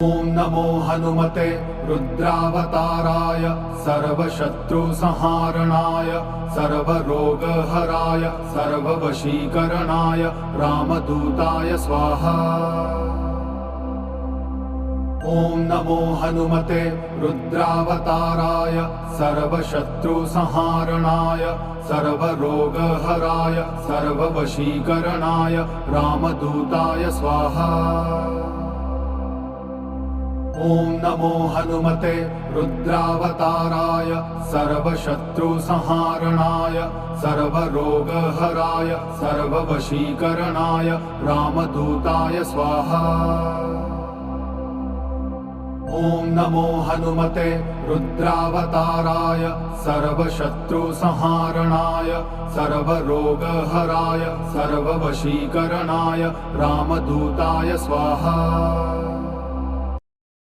ॐ नमो हनुमते रुद्रावताराय सर्वशत्रुसंहारणाय सर्वरोगहराय सर्ववशीकरणाय रामदूताय स्वाहा। ॐ नमो हनुमते रुद्रावताराय सर्वशत्रुसंहारणाय सर्वरोगहराय सर्ववशीकरणाय रामदूताय स्वाहा। ॐ नमो हनुमते रुद्रावताराय सर्वशत्रुसंहारणाय सर्वरोगहराय सर्ववशीकरणाय रामदूताय स्वाहा। ॐ नमो हनुमते रुद्रावताराय सर्वशत्रुसंहारणाय सर्वरोगहराय सर्ववशीकरणाय रामदूताय स्वाहा।